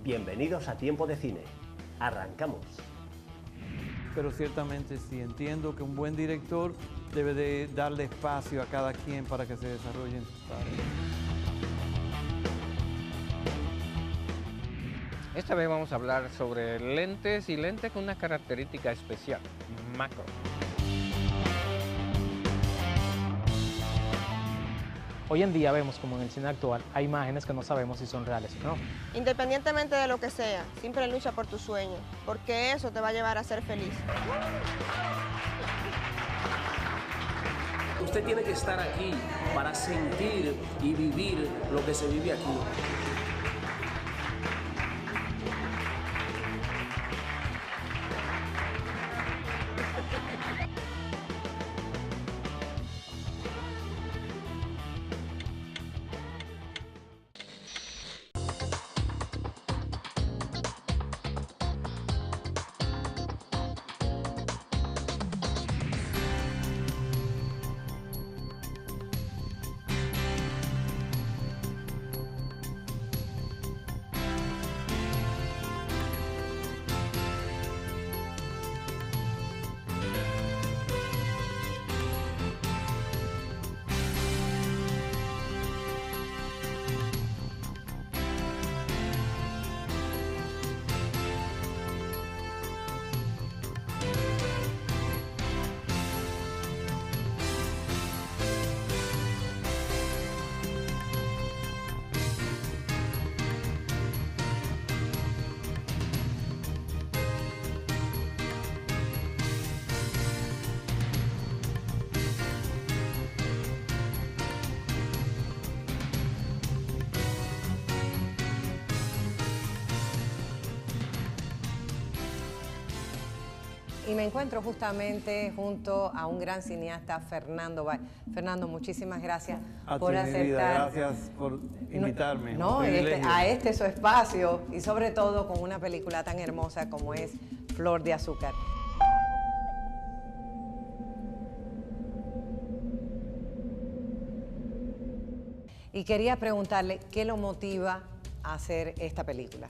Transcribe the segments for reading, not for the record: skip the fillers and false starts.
Bienvenidos a Tiempo de Cine. Arrancamos. Pero ciertamente sí, entiendo que un buen director debe de darle espacio a cada quien para que se desarrolle en sus tareas. Esta vez vamos a hablar sobre lentes y lentes con una característica especial, macro. Hoy en día vemos como en el cine actual hay imágenes que no sabemos si son reales o no. Independientemente de lo que sea, siempre lucha por tu sueño, porque eso te va a llevar a ser feliz. Usted tiene que estar aquí para sentir y vivir lo que se vive aquí. Y me encuentro justamente junto a un gran cineasta, Fernando Bay. Fernando, muchísimas gracias por aceptar. Gracias por invitarme. No, a este su espacio y sobre todo con una película tan hermosa como es Flor de Azúcar. Y quería preguntarle qué lo motiva a hacer esta película.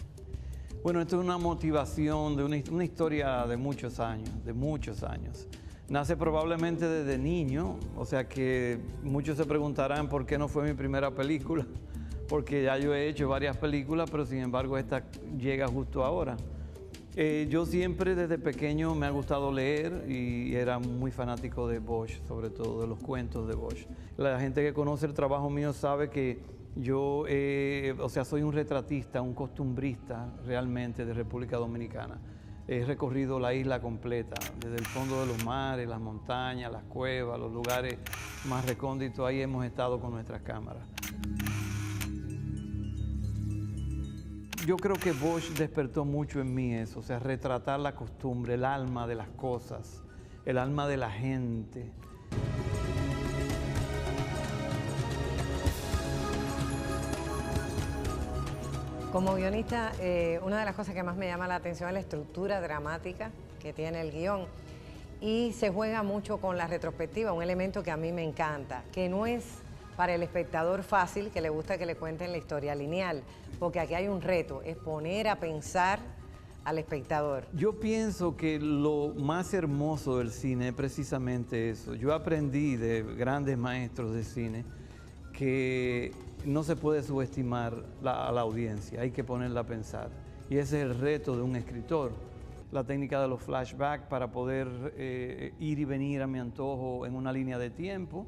Bueno, esto es una motivación de una historia de muchos años, Nace probablemente desde niño, o sea que muchos se preguntarán por qué no fue mi primera película, porque ya yo he hecho varias películas, pero sin embargo esta llega justo ahora. Yo siempre desde pequeño me ha gustado leer y era muy fanático de Bosch, sobre todo de los cuentos de Bosch. La gente que conoce el trabajo mío sabe que yo, soy un retratista, un costumbrista realmente de República Dominicana. He recorrido la isla completa, desde el fondo de los mares, las montañas, las cuevas, los lugares más recónditos. Ahí hemos estado con nuestras cámaras. Yo creo que Bosch despertó mucho en mí eso, o sea, retratar la costumbre, el alma de las cosas, el alma de la gente. Como guionista, una de las cosas que más me llama la atención es la estructura dramática que tiene el guión. Y se juega mucho con la retrospectiva, un elemento que a mí me encanta, que no es para el espectador fácil, que le gusta que le cuenten la historia lineal, porque aquí hay un reto, es poner a pensar al espectador. Yo pienso que lo más hermoso del cine es precisamente eso. Yo aprendí de grandes maestros de cine que no se puede subestimar a la audiencia, hay que ponerla a pensar. Y ese es el reto de un escritor. La técnica de los flashbacks para poder ir y venir a mi antojo en una línea de tiempo.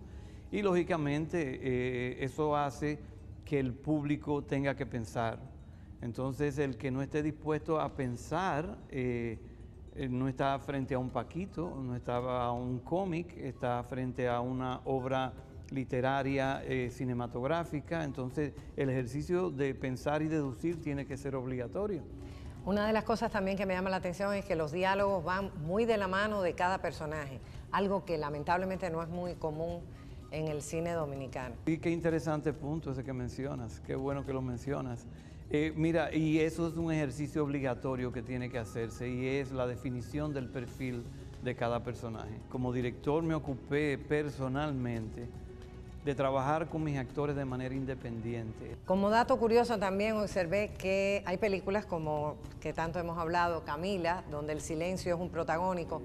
Y lógicamente eso hace que el público tenga que pensar. Entonces el que no esté dispuesto a pensar no está frente a un Paquito, no está a un cómic, está frente a una obra literaria, cinematográfica. Entonces el ejercicio de pensar y deducir tiene que ser obligatorio. Una de las cosas también que me llama la atención es que los diálogos van muy de la mano de cada personaje, algo que lamentablemente no es muy común en el cine dominicano. Y qué interesante punto ese que mencionas, qué bueno que lo mencionas. Mira, y eso es un ejercicio obligatorio que tiene que hacerse y es la definición del perfil de cada personaje. Como director me ocupé personalmente de trabajar con mis actores de manera independiente. Como dato curioso también observé que hay películas como que tanto hemos hablado, Camila, donde el silencio es un protagónico.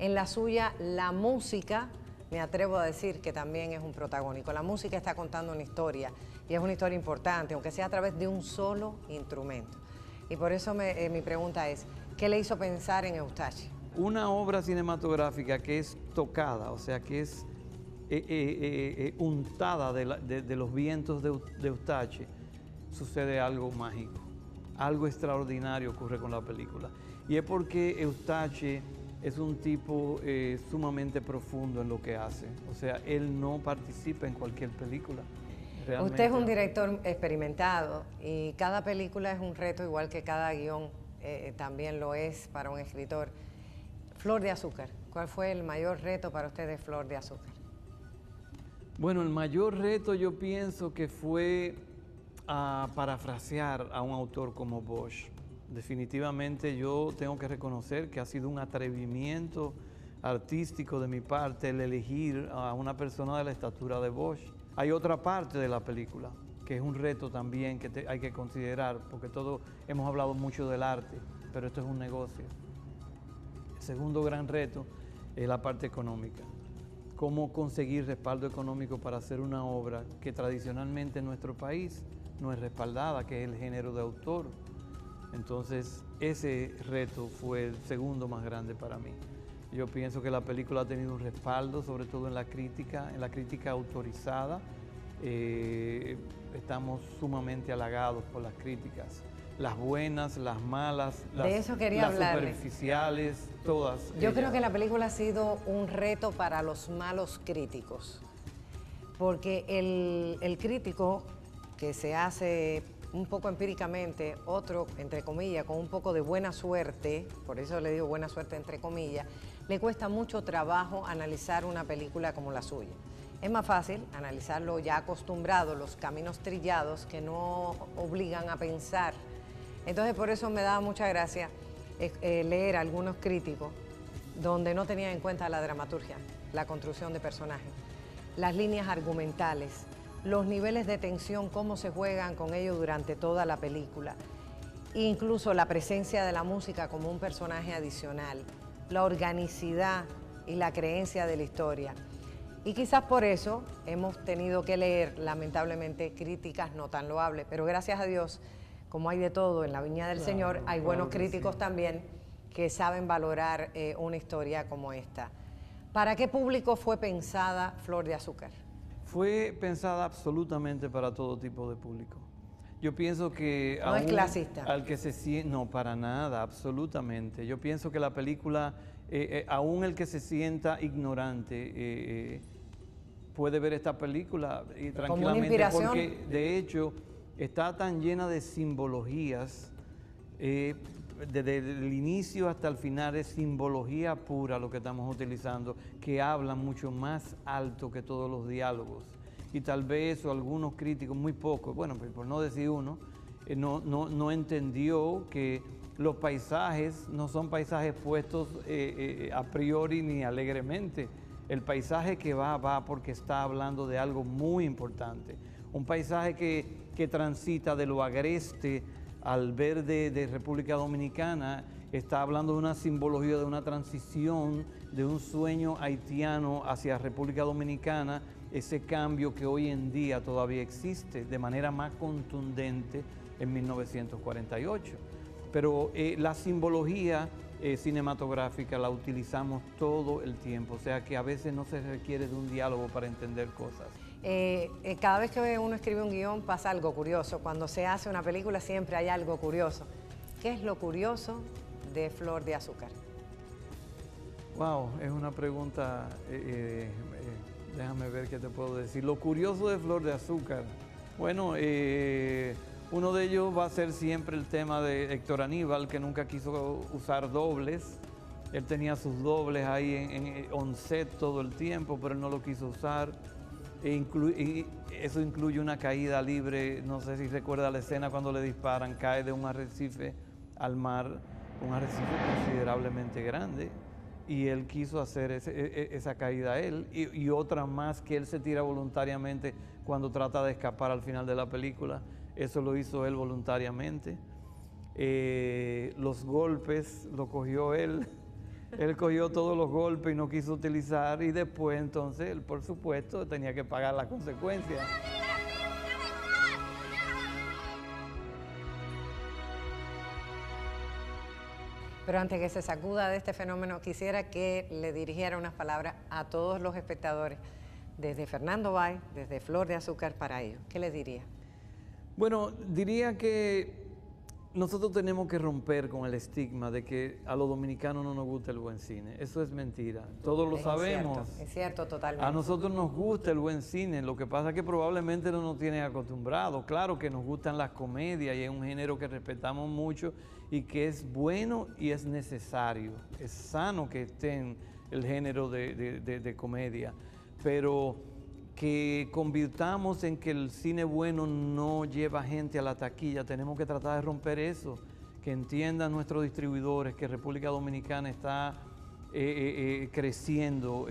En la suya, la música, me atrevo a decir que también es un protagónico. La música está contando una historia y es una historia importante, aunque sea a través de un solo instrumento. Y por eso mi pregunta es, ¿qué le hizo pensar en Eustache? Una obra cinematográfica que es tocada, o sea, que es untada de los vientos de Eustache, sucede algo mágico, algo extraordinario ocurre con la película. Y es porque Eustache es un tipo sumamente profundo en lo que hace, o sea, él no participa en cualquier película. Realmente. Usted es un director experimentado y cada película es un reto, igual que cada guión también lo es para un escritor. Flor de Azúcar, ¿cuál fue el mayor reto para usted de Flor de Azúcar? Bueno, el mayor reto yo pienso que fue parafrasear a un autor como Bosch. Definitivamente yo tengo que reconocer que ha sido un atrevimiento artístico de mi parte el elegir a una persona de la estatura de Bosch. Hay otra parte de la película que es un reto también que hay que considerar, porque todos hemos hablado mucho del arte, pero esto es un negocio. El segundo gran reto es la parte económica. Cómo conseguir respaldo económico para hacer una obra que tradicionalmente en nuestro país no es respaldada, que es el género de autor. Entonces, ese reto fue el segundo más grande para mí. Yo pienso que la película ha tenido un respaldo, sobre todo en la crítica autorizada. Estamos sumamente halagados por las críticas. Las buenas, las malas, las superficiales, todas. Yo creo que la película ha sido un reto para los malos críticos, porque el crítico que se hace un poco empíricamente, otro, entre comillas, con un poco de buena suerte, por eso le digo buena suerte entre comillas, le cuesta mucho trabajo analizar una película como la suya. Es más fácil analizarlo ya acostumbrado, los caminos trillados que no obligan a pensar. Entonces, por eso me daba mucha gracia leer a algunos críticos donde no tenían en cuenta la dramaturgia, la construcción de personajes, las líneas argumentales, los niveles de tensión, cómo se juegan con ellos durante toda la película, incluso la presencia de la música como un personaje adicional, la organicidad y la creencia de la historia. Y quizás por eso hemos tenido que leer, lamentablemente, críticas no tan loables, pero gracias a Dios, como hay de todo en la viña del Señor, hay buenos críticos también que saben valorar una historia como esta. ¿Para qué público fue pensada Flor de Azúcar? Fue pensada absolutamente para todo tipo de público. Yo pienso que... ¿No es clasista? Al que se siente... No, para nada, absolutamente. Yo pienso que la película, aún el que se sienta ignorante, puede ver esta película tranquilamente. Como una inspiración. Porque, de hecho, está tan llena de simbologías, desde el inicio hasta el final es simbología pura lo que estamos utilizando, que habla mucho más alto que todos los diálogos. Y tal vez eso algunos críticos, muy pocos, bueno, por no decir uno, no entendió que los paisajes no son paisajes puestos a priori ni alegremente. El paisaje que va porque está hablando de algo muy importante. Un paisaje que transita de lo agreste al verde de República Dominicana, está hablando de una simbología, de una transición, de un sueño haitiano hacia República Dominicana, ese cambio que hoy en día todavía existe de manera más contundente en 1948. Pero la simbología cinematográfica la utilizamos todo el tiempo, o sea que a veces no se requiere de un diálogo para entender cosas. Cada vez que uno escribe un guión pasa algo curioso. Cuando se hace una película siempre hay algo curioso. ¿Qué es lo curioso de Flor de Azúcar? Wow, es una pregunta, déjame ver qué te puedo decir. Lo curioso de Flor de Azúcar, bueno, uno de ellos va a ser siempre el tema de Héctor Aníbal, que nunca quiso usar dobles. Él tenía sus dobles ahí en on set todo el tiempo, pero él no lo quiso usar. Y eso incluye una caída libre, no sé si recuerda la escena cuando le disparan, cae de un arrecife al mar, un arrecife considerablemente grande. y él quiso hacer esa caída él, y otra más que él se tira voluntariamente cuando trata de escapar al final de la película. Eso lo hizo él voluntariamente. Los golpes lo cogió él. Él cogió todos los golpes y no quiso utilizar, y después entonces él, por supuesto, tenía que pagar las consecuencias. Pero antes que se sacuda de este fenómeno, quisiera que le dirigiera unas palabras a todos los espectadores, desde Fernando Báez, desde Flor de Azúcar para ellos. ¿Qué les diría? Bueno, diría que nosotros tenemos que romper con el estigma de que a los dominicanos no nos gusta el buen cine. Eso es mentira. Todos lo sabemos. Es cierto, totalmente. A nosotros nos gusta el buen cine. Lo que pasa es que probablemente no nos tienen acostumbrados. Claro que nos gustan las comedias y es un género que respetamos mucho y que es bueno y es necesario. Es sano que esté en el género de comedia. Pero que convirtamos en que el cine bueno no lleva gente a la taquilla. Tenemos que tratar de romper eso, que entiendan nuestros distribuidores que República Dominicana está creciendo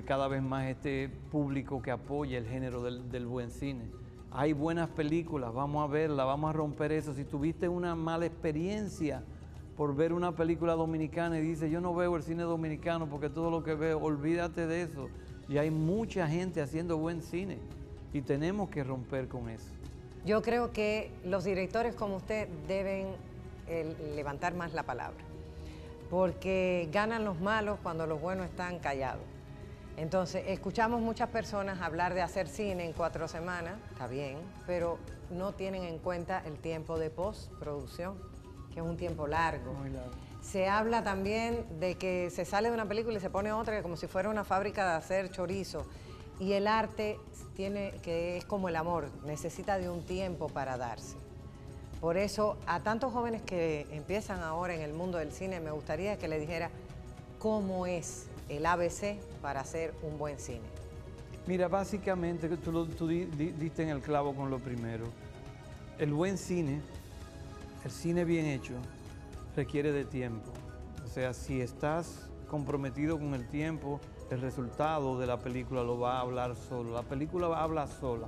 cada vez más este público que apoya el género del buen cine. Hay buenas películas, vamos a verlas, vamos a romper eso. Si tuviste una mala experiencia por ver una película dominicana y dices, yo no veo el cine dominicano porque todo lo que veo, olvídate de eso. Y hay mucha gente haciendo buen cine y tenemos que romper con eso. Yo creo que los directores como usted deben levantar más la palabra, porque ganan los malos cuando los buenos están callados. Entonces, escuchamos muchas personas hablar de hacer cine en 4 semanas, está bien, pero no tienen en cuenta el tiempo de postproducción, que es un tiempo largo. Muy largo. Se habla también de que se sale de una película y se pone otra como si fuera una fábrica de hacer chorizo. Y el arte que es como el amor, necesita de un tiempo para darse. Por eso, a tantos jóvenes que empiezan ahora en el mundo del cine, me gustaría que le dijera cómo es el ABC para hacer un buen cine. Mira, básicamente, tú diste en el clavo con lo primero. El buen cine, el cine bien hecho, requiere de tiempo. O sea, si estás comprometido con el tiempo, el resultado de la película lo va a hablar solo. La película habla sola.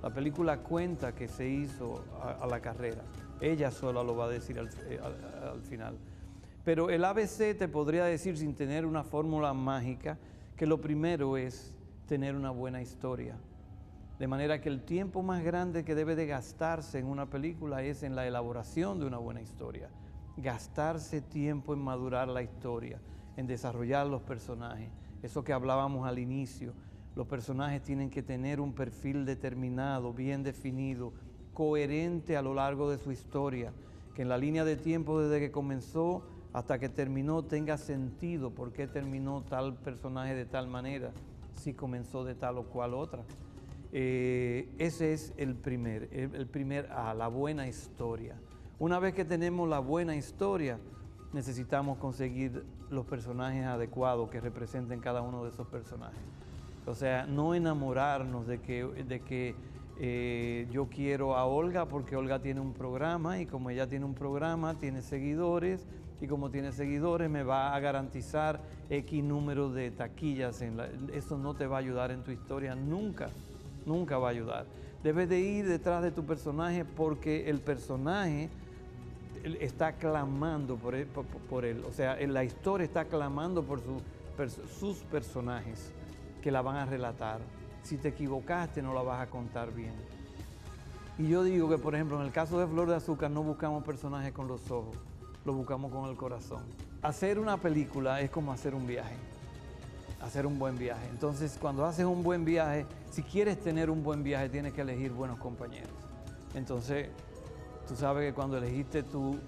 La película cuenta que se hizo a la carrera. Ella sola lo va a decir al final. Pero el ABC te podría decir, sin tener una fórmula mágica, que lo primero es tener una buena historia. De manera que el tiempo más grande que debe de gastarse en una película es en la elaboración de una buena historia. Gastarse tiempo en madurar la historia, en desarrollar los personajes. Eso que hablábamos al inicio, los personajes tienen que tener un perfil determinado, bien definido, coherente a lo largo de su historia, que en la línea de tiempo desde que comenzó hasta que terminó tenga sentido por qué terminó tal personaje de tal manera, si comenzó de tal o cual otra. Ese es el primer A, la buena historia. Una vez que tenemos la buena historia, necesitamos conseguir los personajes adecuados que representen cada uno de esos personajes. O sea, no enamorarnos de que yo quiero a Olga porque Olga tiene un programa y como ella tiene un programa, tiene seguidores y como tiene seguidores me va a garantizar X número de taquillas. Eso no te va a ayudar en tu historia nunca, nunca va a ayudar. Debes de ir detrás de tu personaje porque el personaje está clamando por él. O sea, la historia está clamando por sus personajes que la van a relatar. Si te equivocaste, no la vas a contar bien. Y yo digo que, por ejemplo, en el caso de Flor de Azúcar no buscamos personajes con los ojos, lo buscamos con el corazón. Hacer una película es como hacer un viaje, hacer un buen viaje. Entonces, cuando haces un buen viaje, si quieres tener un buen viaje, tienes que elegir buenos compañeros. Entonces, tú sabes que cuando elegiste tu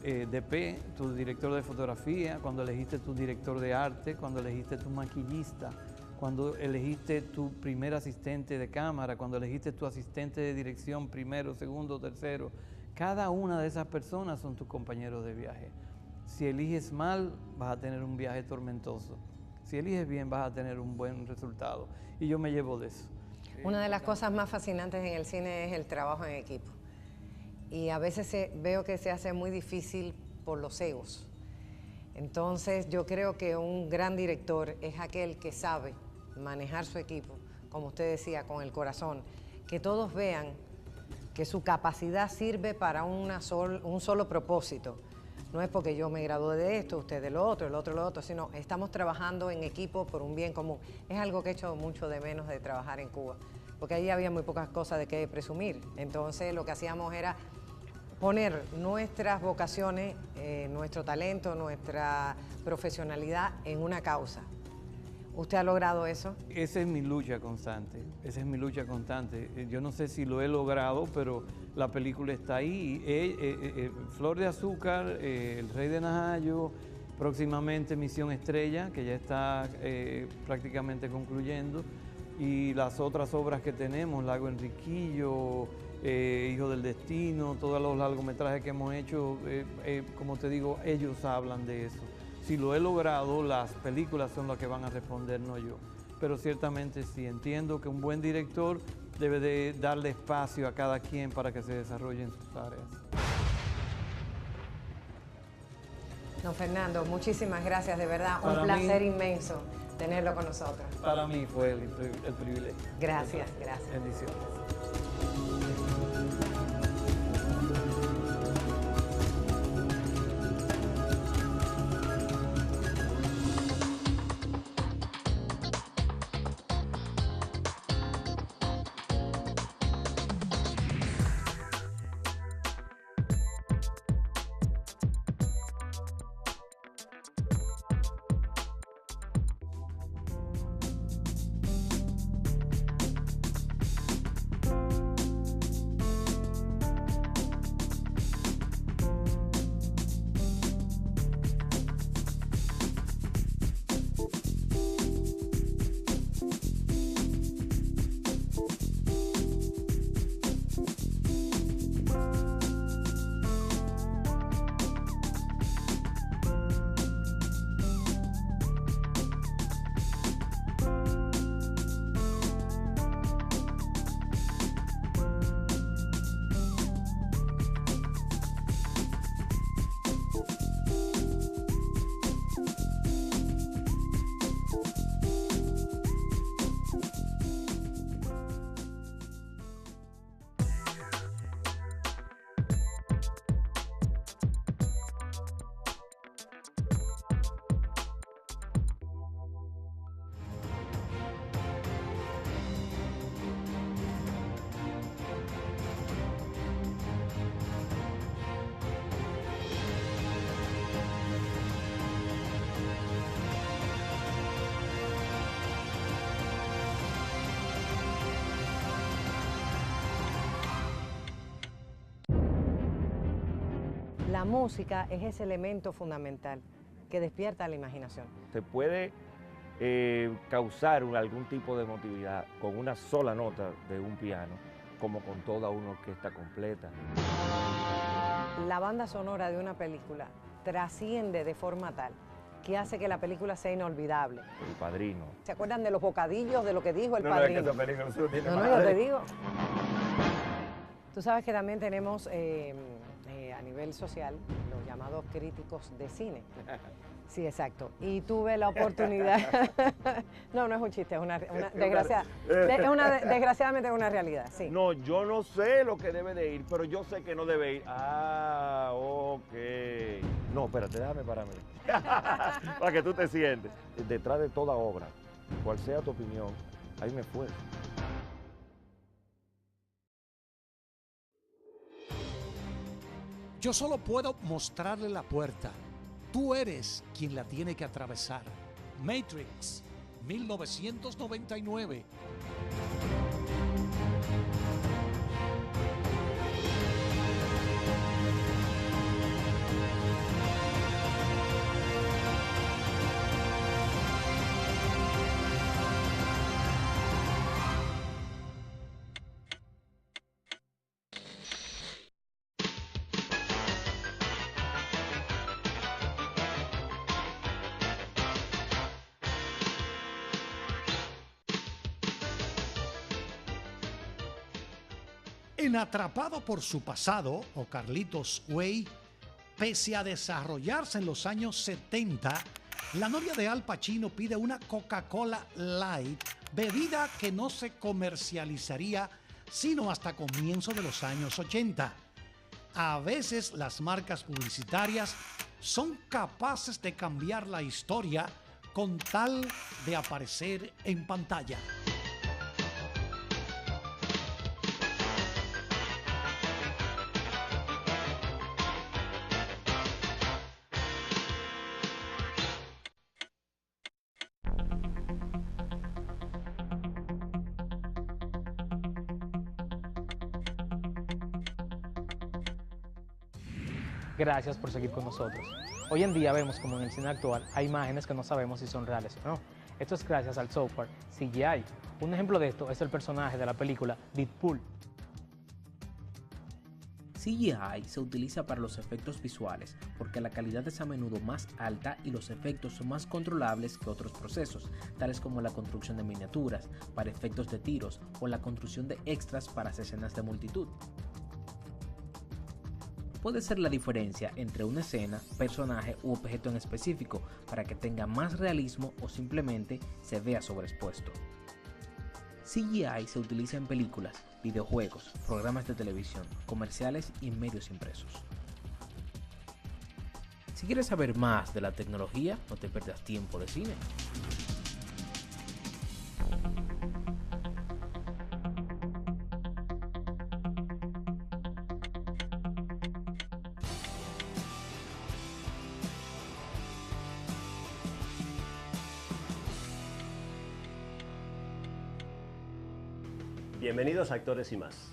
DP, tu director de fotografía, cuando elegiste tu director de arte, cuando elegiste tu maquillista, cuando elegiste tu primer asistente de cámara, cuando elegiste tu asistente de dirección, primero, segundo, tercero, cada una de esas personas son tus compañeros de viaje. Si eliges mal, vas a tener un viaje tormentoso. Si eliges bien, vas a tener un buen resultado. Y yo me llevo de eso. Una de las cosas más fascinantes en el cine es el trabajo en equipo. Y a veces veo que se hace muy difícil por los egos. Entonces yo creo que un gran director es aquel que sabe manejar su equipo, como usted decía, con el corazón, que todos vean que su capacidad sirve para un solo propósito. No es porque yo me gradué de esto, usted de lo otro, el otro lo otro, sino estamos trabajando en equipo por un bien común. Es algo que he hecho mucho de menos de trabajar en Cuba, porque ahí había muy pocas cosas de qué presumir. Entonces lo que hacíamos era poner nuestras vocaciones, nuestro talento, nuestra profesionalidad en una causa. ¿Usted ha logrado eso? Esa es mi lucha constante, esa es mi lucha constante. Yo no sé si lo he logrado, pero la película está ahí. Flor de Azúcar, El Rey de Najayo, próximamente Misión Estrella, que ya está prácticamente concluyendo, y las otras obras que tenemos, Lago Enriquillo, Hijo del Destino, todos los largometrajes que hemos hecho, como te digo, ellos hablan de eso. Si lo he logrado, las películas son las que van a responder, no yo. Pero ciertamente sí, entiendo que un buen director debe de darle espacio a cada quien para que se desarrolle en sus áreas. Don Fernando, muchísimas gracias, de verdad, un placer inmenso tenerlo con nosotros. Para mí fue el privilegio. Gracias, gracias. Bendiciones. La música es ese elemento fundamental que despierta la imaginación. Se puede causar algún tipo de emotividad con una sola nota de un piano, como con toda una orquesta completa. La banda sonora de una película trasciende de forma tal que hace que la película sea inolvidable. El Padrino. ¿Se acuerdan de los bocadillos de lo que dijo el No, Padrino? no, es que esa película no tiene No, madre. yo te digo. Tú sabes que también tenemos a nivel social los llamados críticos de cine. Sí, exacto. Y tuve la oportunidad... No, no es un chiste, es una desgracia... desgraciadamente es una realidad, sí. No, yo no sé lo que debe de ir, pero yo sé que no debe ir. Ah, ok. No, espérate, déjame para mí. Para que tú te sientes. Detrás de toda obra, cual sea tu opinión, hay un esfuerzo. Yo solo puedo mostrarle la puerta. Tú eres quien la tiene que atravesar. Matrix, 1999. En Atrapado por su pasado, o Carlitos Way, Pese a desarrollarse en los años 70, la novia de Al Pacino pide una Coca-Cola Light, bebida que no se comercializaría sino hasta comienzos de los años 80. A veces las marcas publicitarias son capaces de cambiar la historia con tal de aparecer en pantalla. Gracias por seguir con nosotros. Hoy en día vemos como en el cine actual hay imágenes que no sabemos si son reales o no. Esto es gracias al software CGI. Un ejemplo de esto es el personaje de la película Deadpool. CGI se utiliza para los efectos visuales porque la calidad es a menudo más alta y los efectos son más controlables que otros procesos, tales como la construcción de miniaturas, para efectos de tiros o la construcción de extras para escenas de multitud. Puede ser la diferencia entre una escena, personaje u objeto en específico para que tenga más realismo o simplemente se vea sobreexpuesto. CGI se utiliza en películas, videojuegos, programas de televisión, comerciales y medios impresos. Si quieres saber más de la tecnología, no te pierdas tiempo de cine. Bienvenidos a Actores y Más.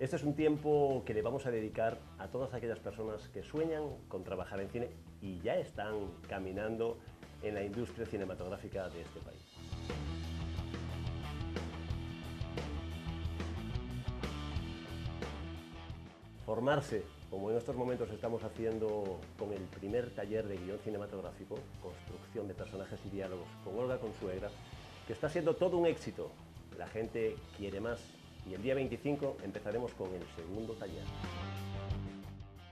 Este es un tiempo que le vamos a dedicar a todas aquellas personas que sueñan con trabajar en cine y ya están caminando en la industria cinematográfica de este país. Formarse, como en estos momentos estamos haciendo con el primer taller de guión cinematográfico, construcción de personajes y diálogos con Olga Consuegra, que está siendo todo un éxito. La gente quiere más y el día 25 empezaremos con el segundo taller.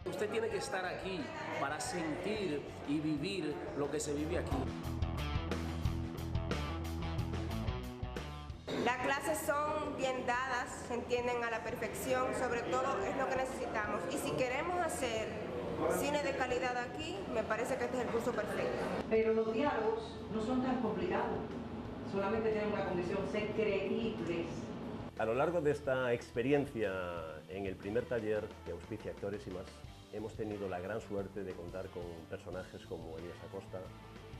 Usted tiene que estar aquí para sentir y vivir lo que se vive aquí. Las clases son bien dadas, se entienden a la perfección, sobre todo es lo que necesitamos. Y si queremos hacer cine de calidad aquí, me parece que este es el curso perfecto. Pero los diálogos no son tan complicados. Solamente tienen una condición, ser creíbles. A lo largo de esta experiencia en el primer taller que auspicia Actores y Más, hemos tenido la gran suerte de contar con personajes como Elías Acosta,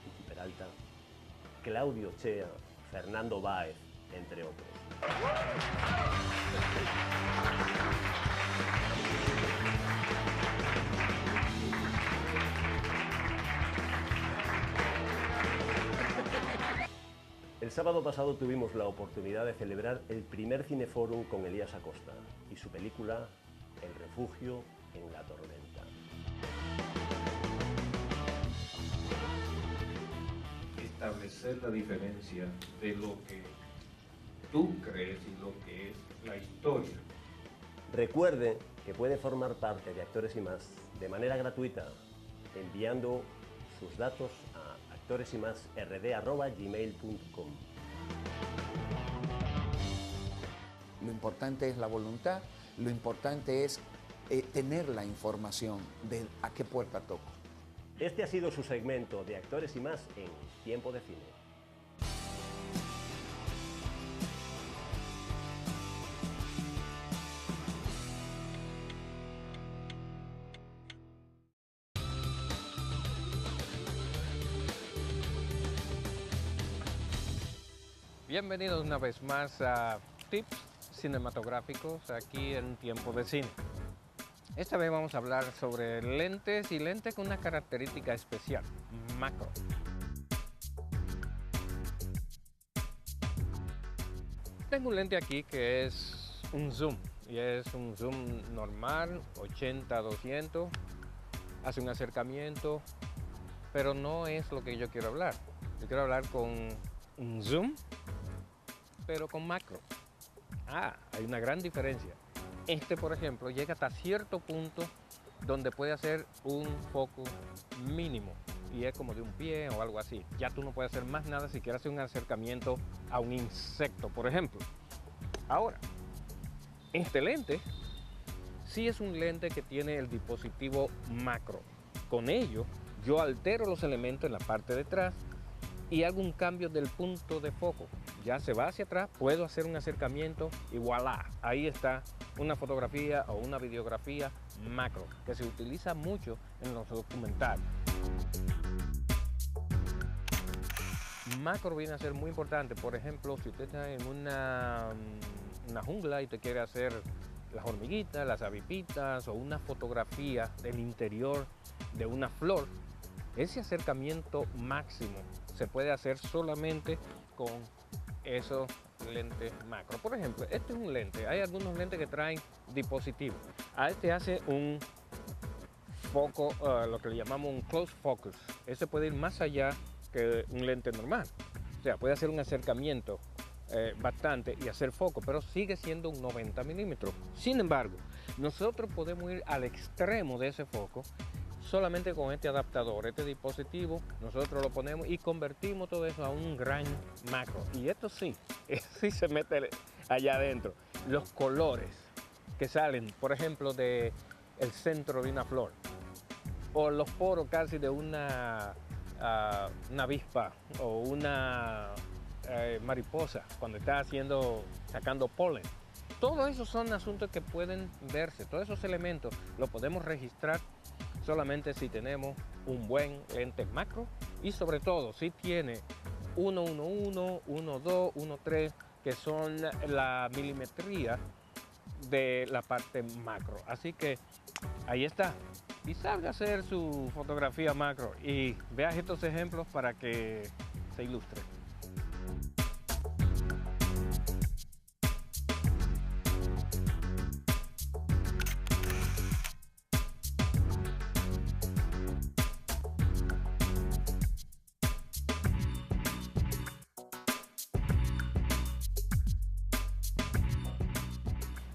Kiki Peralta, Claudio Chea, Fernando Báez, entre otros. El sábado pasado tuvimos la oportunidad de celebrar el primer Cineforum con Elías Acosta y su película El refugio en la tormenta. Establecer la diferencia de lo que tú crees y lo que es la historia. Recuerde que puede formar parte de Actores y Más de manera gratuita enviando sus datos a actoresymasrd@gmail.com. Lo importante es la voluntad, lo importante es tener la información de a qué puerta toco. Este ha sido su segmento de Actores y Más en Tiempo de Cine. Bienvenidos una vez más a Tips Cinematográficos aquí en Tiempo de Cine. Esta vez vamos a hablar sobre lentes y lentes con una característica especial, macro. Tengo un lente aquí que es un zoom y es un zoom normal, 80-200, hace un acercamiento, pero no es lo que yo quiero hablar. Yo quiero hablar con un zoom, pero con macro. Hay una gran diferencia. Este, por ejemplo, llega hasta cierto punto donde puede hacer un foco mínimo y es como de un pie o algo así. Ya tú no puedes hacer más nada si quieres hacer un acercamiento a un insecto, por ejemplo. Ahora, este lente sí es un lente que tiene el dispositivo macro. Con ello, yo altero los elementos en la parte de atrás y hago un cambio del punto de foco. Ya se va hacia atrás, puedo hacer un acercamiento y voilà, ahí está una fotografía o una videografía macro, que se utiliza mucho en los documentales. Macro viene a ser muy importante, por ejemplo, si usted está en una jungla y te quiere hacer las hormiguitas, las avipitas o una fotografía del interior de una flor, ese acercamiento máximo se puede hacer solamente con esos lentes macro. Por ejemplo, este es un lente, hay algunos lentes que traen dispositivos. A este hace un foco, lo que le llamamos un close focus. Ese puede ir más allá que un lente normal. O sea, puede hacer un acercamiento bastante y hacer foco, pero sigue siendo un 90 milímetros. Sin embargo, nosotros podemos ir al extremo de ese foco solamente con este adaptador, este dispositivo. Nosotros lo ponemos y convertimos todo eso a un gran macro. Y esto sí se mete allá adentro. Los colores que salen, por ejemplo, del centro de una flor, o los poros casi de una avispa o una mariposa cuando está sacando polen. Todos esos son asuntos que pueden verse, todos esos elementos los podemos registrar solamente si tenemos un buen lente macro y sobre todo si tiene 1.1.1, 1.2, 1.3, que son la milimetría de la parte macro. Así que ahí está. Y salga a hacer su fotografía macro y vea estos ejemplos para que se ilustre.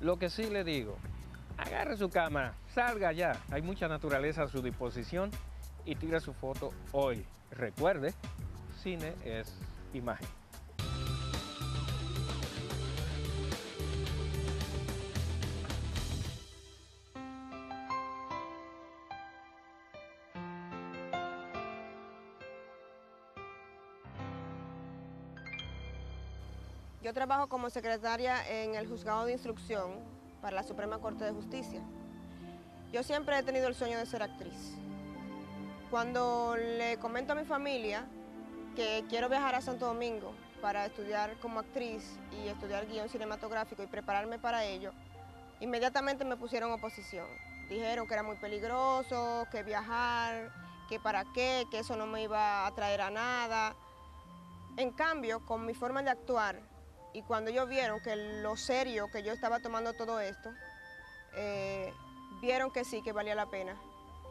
Lo que sí le digo, agarre su cámara, salga ya, hay mucha naturaleza a su disposición y tire su foto hoy. Recuerde, cine es imagen. Yo trabajo como secretaria en el Juzgado de Instrucción para la Suprema Corte de Justicia. Yo siempre he tenido el sueño de ser actriz. Cuando le comento a mi familia que quiero viajar a Santo Domingo para estudiar como actriz y estudiar guión cinematográfico y prepararme para ello, inmediatamente me pusieron oposición. Dijeron que era muy peligroso, que viajar, que para qué, que eso no me iba a traer a nada. En cambio, con mi forma de actuar, y cuando ellos vieron que lo serio que yo estaba tomando todo esto, vieron que sí, que valía la pena.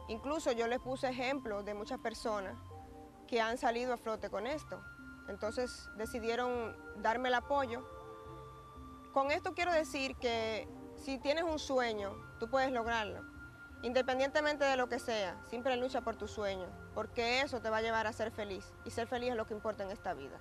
Incluso yo les puse ejemplos de muchas personas que han salido a flote con esto. Entonces decidieron darme el apoyo. Con esto quiero decir que si tienes un sueño, tú puedes lograrlo. Independientemente de lo que sea, siempre lucha por tu sueño, porque eso te va a llevar a ser feliz. Y ser feliz es lo que importa en esta vida.